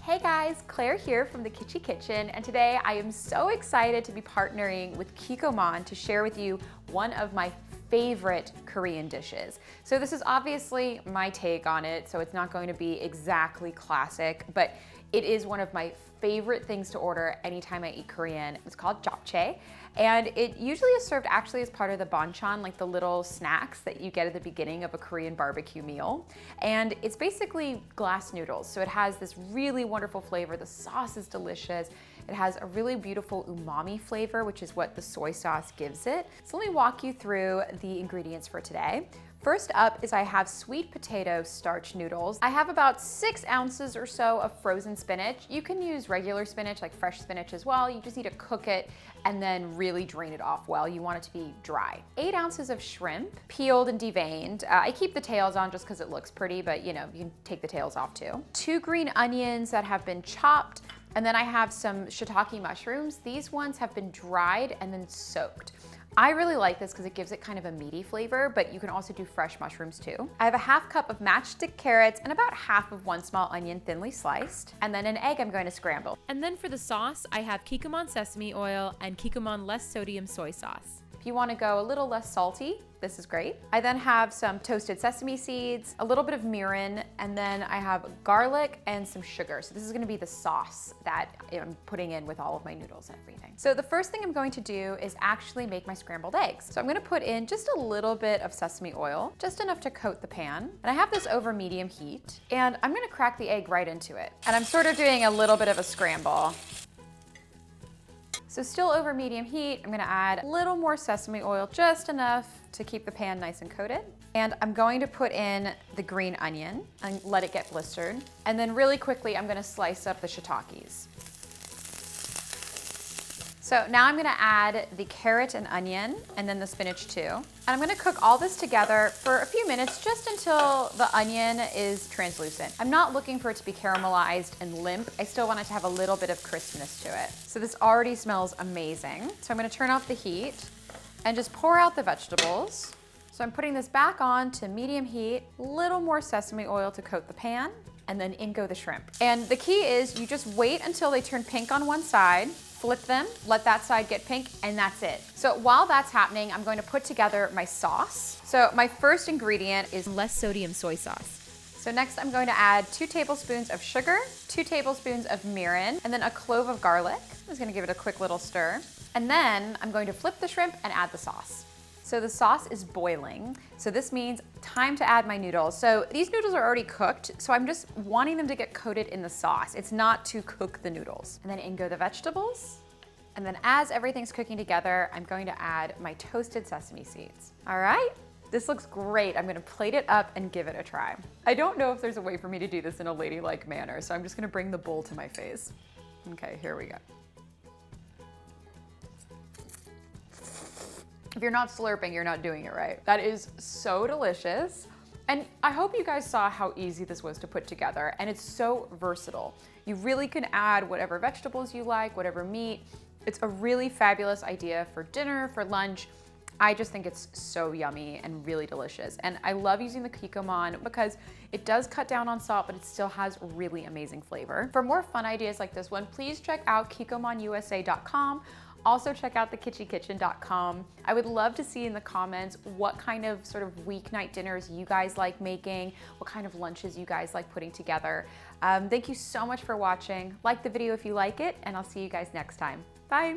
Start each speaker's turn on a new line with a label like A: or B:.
A: Hey guys, Claire here from the Kitschy Kitchen, and today I am so excited to be partnering with Kikkoman to share with you one of my favorite Korean dishes. So this is obviously my take on it, so it's not going to be exactly classic, but it is one of my favorite things to order anytime I eat Korean. It's called Japchae, and it usually is served actually as part of the banchan, like the little snacks that you get at the beginning of a Korean barbecue meal. And it's basically glass noodles, so it has this really wonderful flavor. The sauce is delicious. It has a really beautiful umami flavor, which is what the soy sauce gives it. So let me walk you through the ingredients for today. First up is I have sweet potato starch noodles. I have about 6 ounces or so of frozen spinach. You can use regular spinach, like fresh spinach as well. You just need to cook it and then really drain it off well. You want it to be dry. 8 ounces of shrimp, peeled and deveined. I keep the tails on just because it looks pretty, but you know, you can take the tails off too. 2 green onions that have been chopped. And then I have some shiitake mushrooms. These ones have been dried and then soaked. I really like this because it gives it kind of a meaty flavor, but you can also do fresh mushrooms too. I have a ½ cup of matchstick carrots and about half of 1 small onion thinly sliced. And then an egg I'm going to scramble.
B: And then for the sauce, I have Kikkoman sesame oil and Kikkoman less sodium soy sauce.
A: If you want to go a little less salty, this is great. I then have some toasted sesame seeds, a little bit of mirin, and then I have garlic and some sugar. So this is going to be the sauce that I'm putting in with all of my noodles and everything. So the first thing I'm going to do is actually make my scrambled eggs. So I'm going to put in just a little bit of sesame oil, just enough to coat the pan. And I have this over medium heat, and I'm going to crack the egg right into it. And I'm sort of doing a little bit of a scramble. So still over medium heat, I'm gonna add a little more sesame oil, just enough to keep the pan nice and coated. And I'm going to put in the green onion and let it get blistered. And then really quickly, I'm gonna slice up the shiitakes. So now I'm gonna add the carrot and onion and then the spinach too. And I'm gonna cook all this together for a few minutes just until the onion is translucent. I'm not looking for it to be caramelized and limp. I still want it to have a little bit of crispness to it. So this already smells amazing. So I'm gonna turn off the heat and just pour out the vegetables. So I'm putting this back on to medium heat, a little more sesame oil to coat the pan, and then in go the shrimp. And the key is you just wait until they turn pink on one side, flip them, let that side get pink, and that's it. So while that's happening, I'm going to put together my sauce. So my first ingredient is
B: less sodium soy sauce.
A: So next I'm going to add 2 tablespoons of sugar, 2 tablespoons of mirin, and then a clove of garlic. I'm just gonna give it a quick little stir. And then I'm going to flip the shrimp and add the sauce. So the sauce is boiling, so this means time to add my noodles. So these noodles are already cooked, so I'm just wanting them to get coated in the sauce. It's not to cook the noodles. And then in go the vegetables. And then as everything's cooking together, I'm going to add my toasted sesame seeds. All right, this looks great. I'm gonna plate it up and give it a try. I don't know if there's a way for me to do this in a ladylike manner, so I'm just gonna bring the bowl to my face. Okay, here we go. If you're not slurping, you're not doing it right. That is so delicious. And I hope you guys saw how easy this was to put together, and it's so versatile. You really can add whatever vegetables you like, whatever meat. It's a really fabulous idea for dinner, for lunch. I just think it's so yummy and really delicious. And I love using the Kikkoman because it does cut down on salt, but it still has really amazing flavor. For more fun ideas like this one, please check out kikkomanusa.com. Also check out thekitschykitchen.com. I would love to see in the comments what kind of sort of weeknight dinners you guys like making, what kind of lunches you guys like putting together. Thank you so much for watching. Like the video if you like it, and I'll see you guys next time. Bye.